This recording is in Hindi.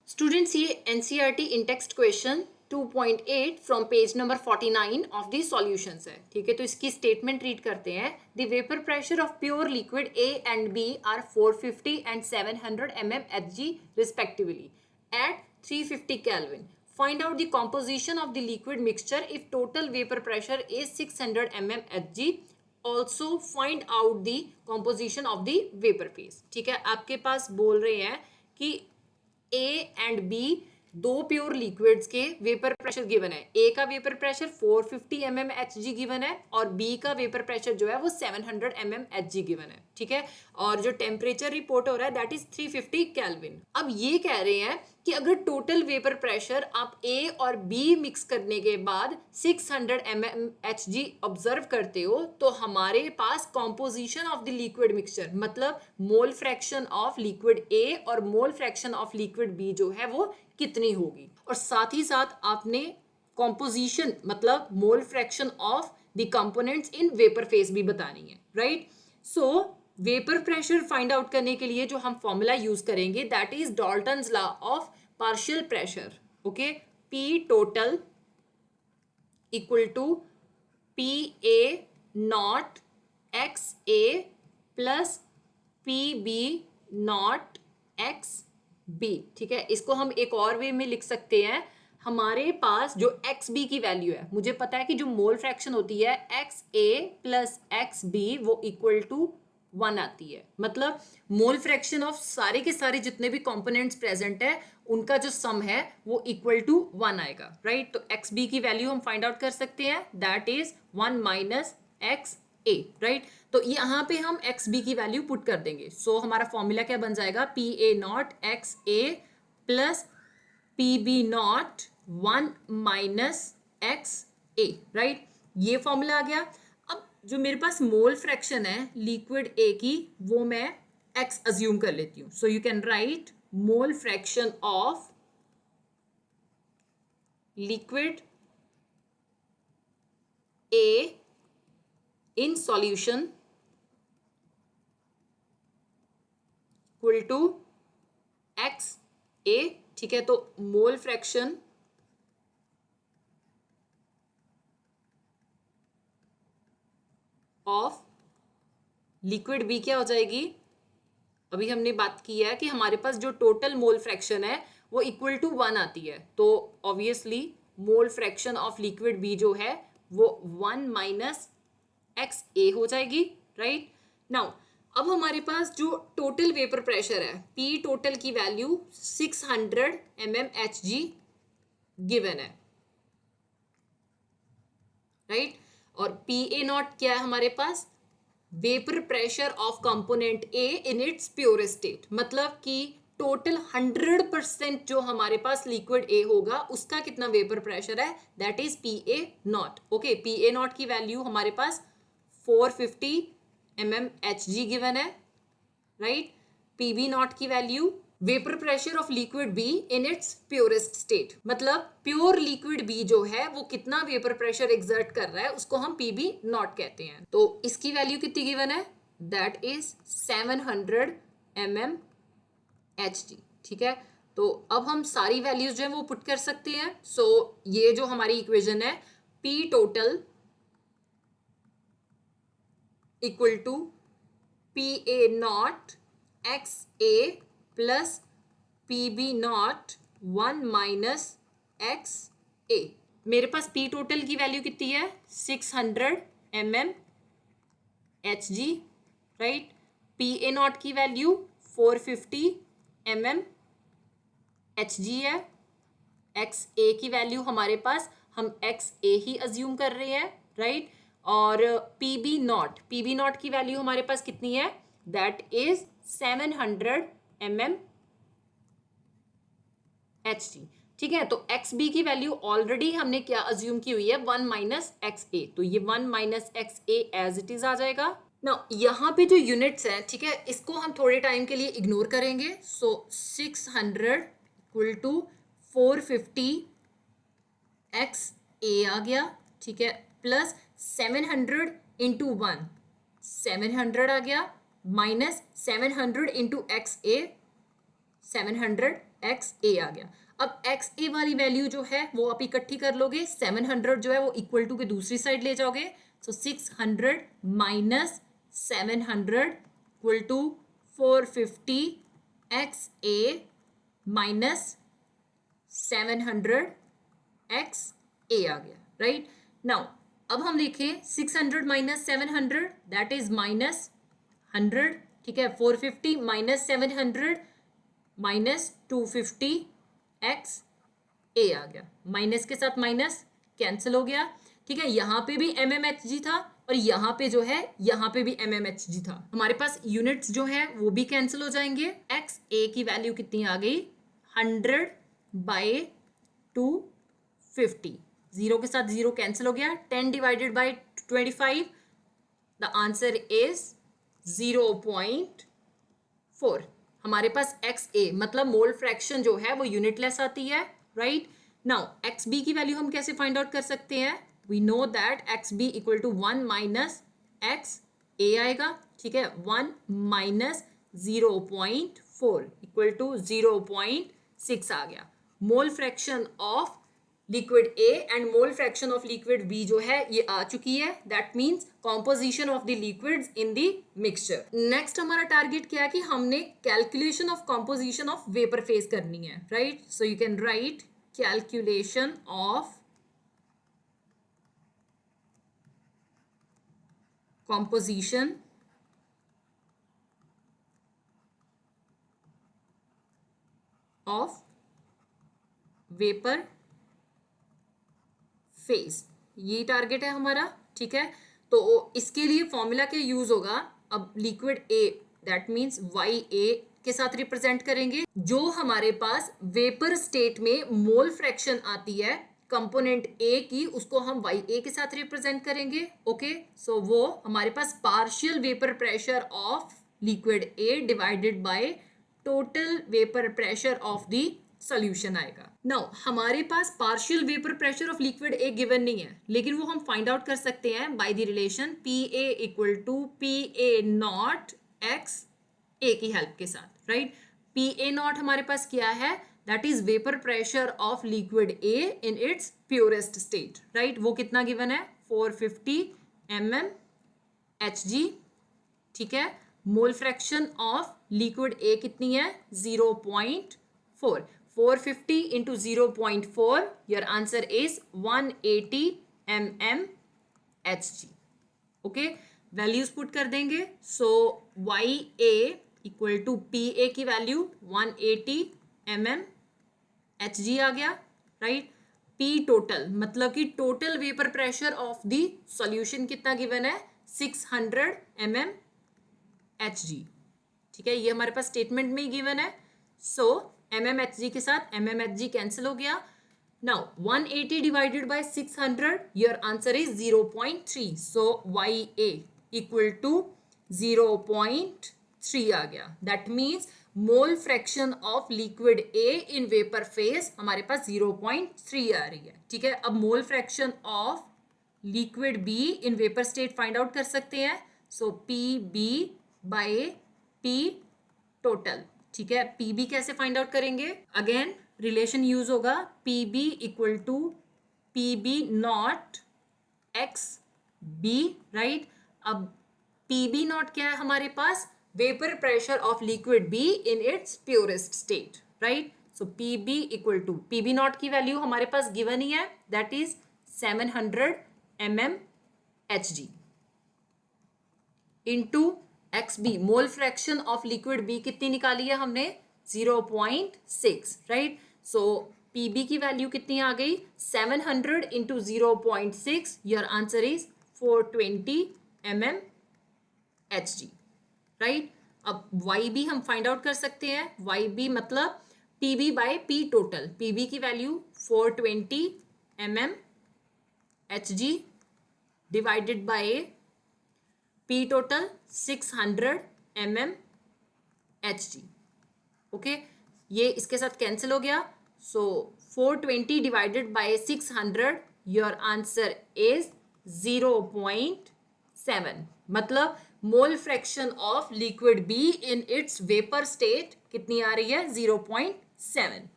Students, ये NCERT in text question 2.8 from page number 49 of the solutions है. ठीक है, तो इसकी statement read करते हैं. The vapor pressure of pure liquid A and B are 450 and 700 mm Hg respectively at 350 Kelvin. Find out the composition of the liquid mixture if total vapor pressure is 600 mm Hg. Also find out the composition of the vapor phase. ठीक है, आपके पास बोल रहे हैं कि ए एंड बी दो प्योर लिक्विड्स के वेपर प्रेशर गिवन है. ए का vapour pressure 450 mm Hg given है और बी का वेपर प्रेशर जो है वो 700 mm Hg गिवन है. ठीक है, और जो टेम्परेचर रिपोर्ट हो रहा है दैट इज 350 केल्विन. अब ये कह रहे हैं कि अगर टोटल वेपर प्रेशर आप ए और बी मिक्स करने के बाद 600 mm Hg ऑब्जर्व करते हो तो हमारे पास composition of the liquid mixture मतलब mole fraction of liquid A और mole fraction of liquid B जो है वो कितनी होगी. और साथ ही साथ आपने कॉम्पोजिशन मतलब mole fraction of the components in vapour phase भी बतानी है. Right, so vapour pressure find out करने के लिए जो हम फॉर्मूला यूज करेंगे that is Dalton's law of partial pressure. Okay, P total equal to P A naught X A plus P B naught X B. ठीक है, इसको हम एक और वे में लिख सकते हैं. हमारे पास जो एक्स बी की वैल्यू है, मुझे पता है कि जो मोल फ्रैक्शन होती है X A plus x B वो इक्वल टू 1 आती है. मतलब मोल फ्रैक्शन ऑफ सारे के सारे जितने भी कंपोनेंट्स प्रेजेंट है उनका जो सम है वो इक्वल टू 1 आएगा. राइट, तो एक्स बी की वैल्यू हम फाइंड आउट कर सकते हैं that is 1 minus X A. Right, तो यहाँ पे हम एक्स बी की वैल्यू पुट कर देंगे. सो हमारा फॉर्मूला क्या बन जाएगा, P A naught X A plus P B naught 1 minus X A. Right, ये फॉर्मूला आ गया. अब जो मेरे पास मोल फ्रैक्शन है लिक्विड ए की वो मैं एक्स अज्यूम कर लेती हूँ. So you can write mole fraction of liquid A in solution equal to X A. ठीक है, तो mole fraction of liquid B क्या हो जाएगी. अभी हमने बात की है कि हमारे पास जो टोटल मोल फ्रैक्शन है वो इक्वल टू 1 आती है. तो obviously mole fraction of liquid B जो है वो 1 माइनस एक्स ए हो जाएगी. राइट, नाउ अब हमारे पास जो टोटल वेपर प्रेशर है पी टोटल की वैल्यू 600 mm Hg गिवन है. राइट, और पी ए नॉट क्या है हमारे पास, vapour pressure of component A in its purest state. मतलब कि टोटल 100% जो हमारे पास लिक्विड ए होगा उसका कितना वेपर प्रेशर है that is P A not. Okay, P A naught की वैल्यू हमारे पास 450 mm Hg गिवन है. राइट, पी बी नॉट की value vapour pressure of liquid B in its purest state मतलब प्योर लिक्विड बी जो है वो कितना वेपर प्रेशर एक्सर्ट कर रहा है उसको हम पी बी नॉट कहते हैं. तो इसकी वैल्यू कितनी गिवन है दैट इज 700 mm Hg. ठीक है, तो अब हम सारी वैल्यूज जो है वो पुट कर सकते हैं. सो ये जो हमारी इक्वेशन है P total equal to P A naught X A plus P B naught 1 minus X A. मेरे पास पी टोटल की वैल्यू कितनी है 600 mm Hg. Right, P A naught की वैल्यू 450 mm Hg है. एक्स ए की वैल्यू हमारे पास हम एक्स ए ही अज्यूम कर रहे हैं. राइट, और पी बी नॉट की वैल्यू हमारे पास कितनी है दैट इज 700 mm Hg. ठीक है, तो एक्स बी की वैल्यू ऑलरेडी हमने क्या अज्यूम की हुई है 1 माइनस एक्स ए. तो ये 1 minus X A as it is आ जाएगा. ना यहाँ पे जो यूनिट्स हैं ठीक है इसको हम थोड़े टाइम के लिए इग्नोर करेंगे. सो 600 इक्वल टू 450 एक्स ए आ गया. ठीक है, प्लस 700 इंटू 1 700 आ गया minus 700 into x A 700 X A आ गया। अब एक्स ए वाली वैल्यू जो है वो आप इकट्ठी कर लोगे, 700 जो है वो इक्वल टू के दूसरी साइड ले जाओगे, so 600 minus 700 equal to 450 X A minus 700 X A आ गया, राइट। नाउ अब हम लिखें 600 माइनस 700 दैट इज माइनस 100, ठीक है। 450 माइनस 700 माइनस 250 एक्स ए आ गया, माइनस के साथ माइनस कैंसिल हो गया, ठीक है। यहाँ पे भी MMHG था और यहाँ पे जो है यहाँ पे भी MMHG था, हमारे पास यूनिट्स जो है वो भी कैंसिल हो जाएंगे। एक्स ए की वैल्यू कितनी आ गई, 100 बाय 250, जीरो के साथ जीरो कैंसिल हो गया, 10 divided by 25, the answer is 0.4। हमारे पास एक्स ए मतलब मोल फ्रैक्शन जो है वो यूनिटलेस आती है, राइट। नाउ एक्स बी की वैल्यू हम कैसे फाइंड आउट कर सकते हैं, we know that X B equal to 1 minus X A आएगा, ठीक है। 1 माइनस 0.4 इक्वल टू 0.6 आ गया। Mole fraction of liquid A and mole fraction of liquid B जो है ये आ चुकी है, that means composition of the liquids in the mixture. Next हमारा टारगेट क्या है कि हमने calculation of composition of vapour phase करनी है, right. So you can write calculation of composition of vapor phase, ये टारगेट है हमारा, ठीक है। तो इसके लिए फॉर्मूला क्या यूज होगा, अब liquid A that means Y A के साथ रिप्रेजेंट करेंगे, जो हमारे पास वेपर स्टेट में मोल फ्रैक्शन आती है कंपोनेंट ए की, उसको हम वाई ए के साथ रिप्रेजेंट करेंगे, ओके। सो वो हमारे पास partial vapour pressure of liquid A divided by total vapour pressure of the solution आएगा। नाउ हमारे पास partial vapour pressure of liquid A given नहीं है, लेकिन वो हम फाइंड आउट कर सकते हैं by the relation P A equal to P A naught X A की हेल्प के साथ, राइट। पी ए नॉट हमारे पास क्या है, that is vapor pressure of liquid A in its purest state, right। वो कितना गिवन है, 450 mm Hg, ठीक है। मोल फ्रैक्शन ऑफ लिक्विड A कितनी है, 0.4, 450 into 0.4, your answer is 180 mm Hg, okay. Values put कर देंगे, सो YA इक्वल टू PA की वैल्यू 180 mm Hg आ गया, राइट। P टोटल मतलब कि total vapour pressure of the solution कितना गिवन है, 600 mm Hg, ठीक है। ये हमारे पास स्टेटमेंट में ही गिवन है, सो mm Hg के साथ mm Hg कैंसिल हो गया। Now 180 divided by 600, your answer is 0.3, so YA equal to 0.3 आ गया, that means mole fraction of liquid A in vapour phase हमारे पास 0.3 आ रही है, ठीक है। अब mole fraction of liquid B in vapour state find out कर सकते हैं, so P B by P total, ठीक है। पी बी कैसे फाइंड आउट करेंगे, अगेन रिलेशन यूज होगा, P B equal to P B naught X B, right. अब पी बी नॉट क्या है हमारे पास, vapour pressure of liquid B in its purest state, right. So P B equal to P B naught की वैल्यू हमारे पास गिवन ही है, that is 700 mm Hg into X B, mole fraction of liquid B कितनी निकाली है हमने, 0.6, राइट। सो पी बी की वैल्यू कितनी आ गई, 700 into 0.6, your answer is 420 mm Hg, right. अब वाई बी हम फाइंड आउट कर सकते हैं, वाई बी मतलब P B by P total, P B की value 420 mm Hg divided by P total 600 mm Hg, okay. ये इसके साथ कैंसिल हो गया, so 420 divided by 600, your answer is 0.7, मतलब mole fraction of liquid B in its vapour state कितनी आ रही है, 7.